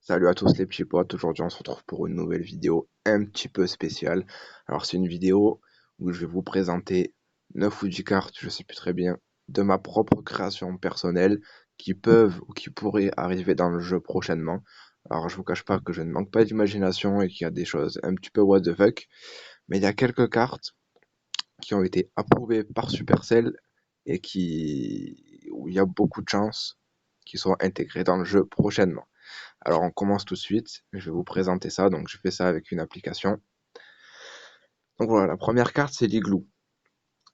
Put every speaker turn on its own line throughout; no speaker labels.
Salut à tous les petits potes, aujourd'hui on se retrouve pour une nouvelle vidéo un petit peu spéciale. Alors c'est une vidéo où je vais vous présenter 9 ou 10 cartes, je sais plus très bien, de ma propre création personnelle qui peuvent ou qui pourraient arriver dans le jeu prochainement. Alors je vous cache pas que je ne manque pas d'imagination et qu'il y a des choses un petit peu what the fuck, mais il y a quelques cartes qui ont été approuvées par Supercell et où il y a beaucoup de chances qu'ils soient intégrés dans le jeu prochainement. Alors on commence tout de suite, je vais vous présenter ça, donc je fais ça avec une application. Donc voilà, la première carte c'est l'Igloo.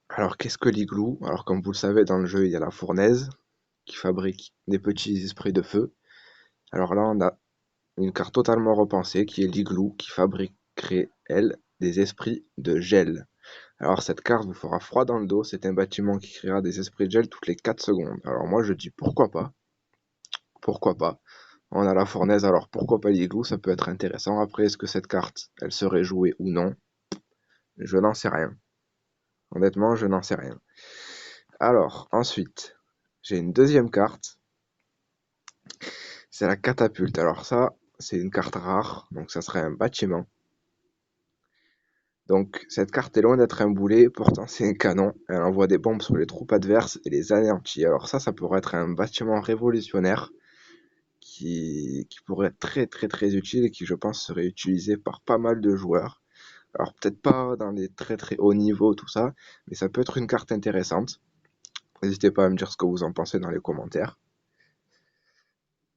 Alors qu'est-ce que l'Igloo? Alors comme vous le savez dans le jeu il y a la fournaise qui fabrique des petits esprits de feu. Alors là on a une carte totalement repensée qui est l'Igloo qui fabriquerait elle des esprits de gel. Alors cette carte vous fera froid dans le dos, c'est un bâtiment qui créera des esprits de gel toutes les 4 secondes. Alors moi je dis pourquoi pas, pourquoi pas. On a la fournaise, alors pourquoi pas l'igloo, ça peut être intéressant. Après, est-ce que cette carte, elle serait jouée ou non? Je n'en sais rien. Honnêtement, je n'en sais rien. Alors, ensuite, j'ai une deuxième carte, c'est la catapulte. Alors ça, c'est une carte rare, donc ça serait un bâtiment. Donc cette carte est loin d'être un boulet, pourtant c'est un canon. Elle envoie des bombes sur les troupes adverses et les anéantit. Alors ça pourrait être un bâtiment révolutionnaire qui pourrait être très très très utile et qui je pense serait utilisé par pas mal de joueurs. Alors peut-être pas dans les très très hauts niveaux, tout ça, mais ça peut être une carte intéressante. N'hésitez pas à me dire ce que vous en pensez dans les commentaires.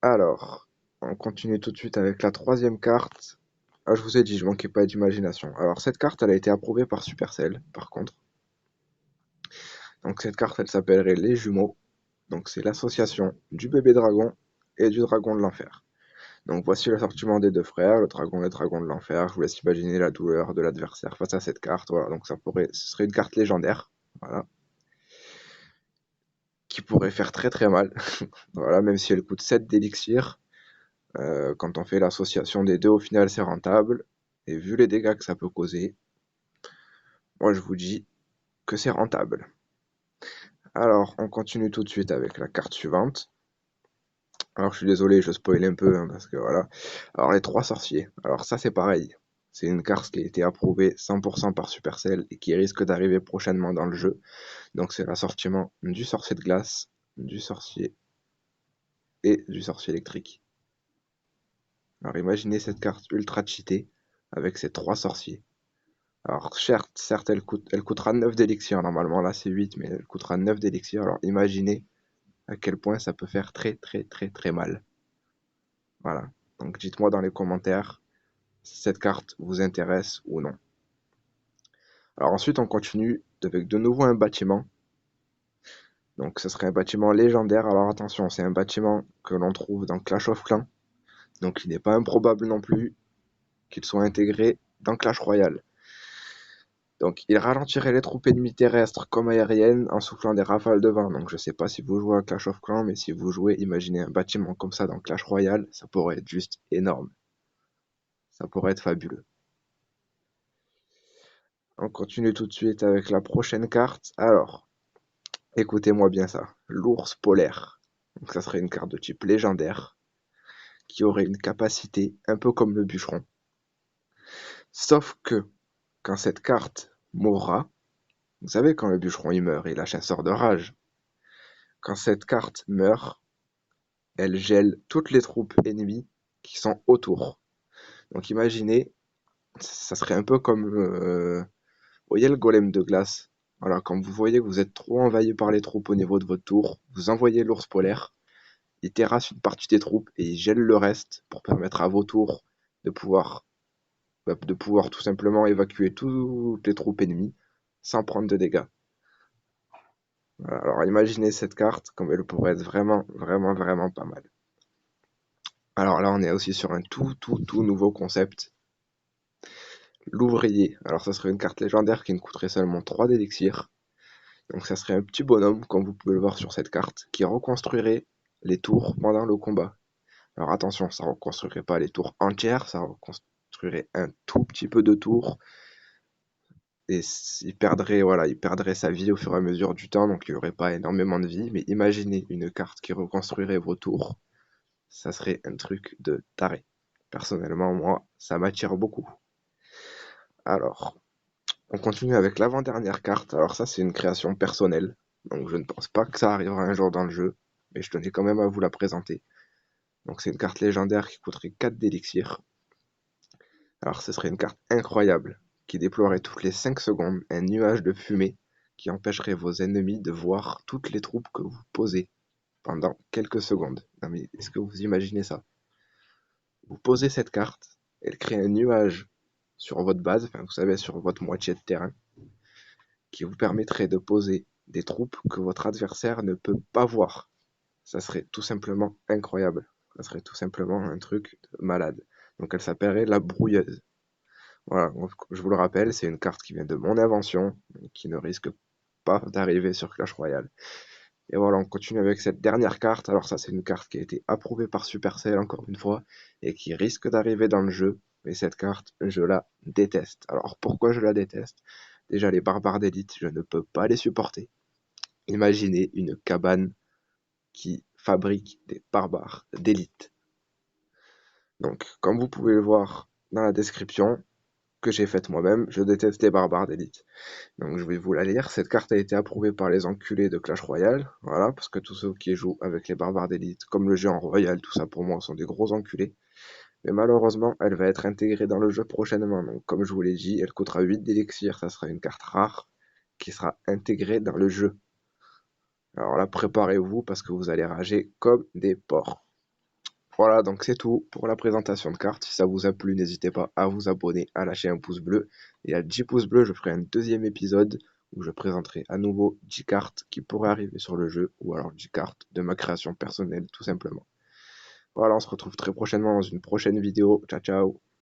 Alors, on continue tout de suite avec la troisième carte. Ah, je vous ai dit, je manquais pas d'imagination. Alors cette carte, elle a été approuvée par Supercell, par contre. Donc cette carte, elle s'appellerait les jumeaux. Donc c'est l'association du bébé dragon et du dragon de l'enfer. Donc voici l'assortiment des deux frères, le dragon et le dragon de l'enfer. Je vous laisse imaginer la douleur de l'adversaire face à cette carte. Voilà, donc ce serait une carte légendaire. Voilà. Qui pourrait faire très très mal. Voilà, même si elle coûte 7 d'élixir, quand on fait l'association des deux, au final c'est rentable. Et vu les dégâts que ça peut causer, moi je vous dis que c'est rentable. Alors, on continue tout de suite avec la carte suivante. Alors je suis désolé, je spoil un peu, hein, parce que voilà. Alors les trois sorciers. Alors ça c'est pareil. C'est une carte qui a été approuvée 100% par Supercell et qui risque d'arriver prochainement dans le jeu. Donc c'est l'assortiment du sorcier de glace, du sorcier et du sorcier électrique. Alors imaginez cette carte ultra cheatée avec ces trois sorciers. Alors certes elle coûtera 9 d'élixir normalement, là c'est 8 mais elle coûtera 9 d'élixir. Alors imaginez à quel point ça peut faire très très très très mal. Voilà, donc dites-moi dans les commentaires si cette carte vous intéresse ou non. Alors ensuite on continue avec de nouveau un bâtiment. Donc ce serait un bâtiment légendaire. Alors attention, c'est un bâtiment que l'on trouve dans Clash of Clans. Donc il n'est pas improbable non plus qu'il soit intégré dans Clash Royale. Donc il ralentirait les troupes ennemies terrestres comme aériennes en soufflant des rafales de vent. Donc je sais pas si vous jouez à Clash of Clans, mais si vous jouez, imaginez un bâtiment comme ça dans Clash Royale, ça pourrait être juste énorme. Ça pourrait être fabuleux. On continue tout de suite avec la prochaine carte. Alors, écoutez-moi bien ça. L'ours polaire. Donc ça serait une carte de type légendaire qui aurait une capacité un peu comme le bûcheron. Sauf que quand cette carte mourra, vous savez quand le bûcheron il meurt, il lâche un sort de rage. Quand cette carte meurt, elle gèle toutes les troupes ennemies qui sont autour. Donc imaginez, ça serait un peu comme, vous voyez le golem de glace. Voilà, quand vous voyez que vous êtes trop envahi par les troupes au niveau de votre tour, vous envoyez l'ours polaire, il terrasse une partie des troupes et il gèle le reste pour permettre à vos tours de pouvoir, de pouvoir tout simplement évacuer toutes les troupes ennemies sans prendre de dégâts. Voilà, alors imaginez cette carte comme elle pourrait être vraiment, vraiment, vraiment pas mal. Alors là, on est aussi sur un tout nouveau concept. L'ouvrier. Alors ça serait une carte légendaire qui ne coûterait seulement 3 d'élixir. Donc ça serait un petit bonhomme, comme vous pouvez le voir sur cette carte, qui reconstruirait les tours pendant le combat. Alors attention, ça reconstruirait pas les tours entières, ça reconstruirait un tout petit peu de tours. Et voilà, il perdrait sa vie au fur et à mesure du temps, donc il n'aurait pas énormément de vie. Mais imaginez une carte qui reconstruirait vos tours ça serait un truc de taré. Personnellement, moi, ça m'attire beaucoup. Alors, on continue avec l'avant-dernière carte. Alors ça, c'est une création personnelle. Donc je ne pense pas que ça arrivera un jour dans le jeu, mais je tenais quand même à vous la présenter. Donc c'est une carte légendaire qui coûterait 4 d'élixir. Alors ce serait une carte incroyable, qui déploierait toutes les 5 secondes un nuage de fumée qui empêcherait vos ennemis de voir toutes les troupes que vous posez pendant quelques secondes. Non mais est-ce que vous imaginez ça? Vous posez cette carte, elle crée un nuage sur votre base, enfin vous savez sur votre moitié de terrain, qui vous permettrait de poser des troupes que votre adversaire ne peut pas voir. Ça serait tout simplement incroyable. Ça serait tout simplement un truc de malade. Donc elle s'appellerait la brouilleuse. Voilà, donc, je vous le rappelle, c'est une carte qui vient de mon invention, qui ne risque pas d'arriver sur Clash Royale. Et voilà, on continue avec cette dernière carte. Alors ça, c'est une carte qui a été approuvée par Supercell, encore une fois, et qui risque d'arriver dans le jeu. Mais cette carte, je la déteste. Alors pourquoi je la déteste? Déjà, les barbares d'élite, je ne peux pas les supporter. Imaginez une cabane qui fabrique des barbares d'élite. Donc, comme vous pouvez le voir dans la description que j'ai faite moi-même, je déteste les barbares d'élite. Donc je vais vous la lire. Cette carte a été approuvée par les enculés de Clash Royale. Voilà, parce que tous ceux qui jouent avec les barbares d'élite, comme le jeu en Royal, tout ça pour moi sont des gros enculés. Mais malheureusement, elle va être intégrée dans le jeu prochainement. Donc comme je vous l'ai dit, elle coûtera 8 d'élixir. Ça sera une carte rare qui sera intégrée dans le jeu. Alors là, préparez-vous parce que vous allez rager comme des porcs. Voilà, donc c'est tout pour la présentation de cartes. Si ça vous a plu, n'hésitez pas à vous abonner, à lâcher un pouce bleu. Et à 10 pouces bleus, je ferai un deuxième épisode où je présenterai à nouveau 10 cartes qui pourraient arriver sur le jeu, ou alors 10 cartes de ma création personnelle, tout simplement. Voilà, on se retrouve très prochainement dans une prochaine vidéo. Ciao, ciao!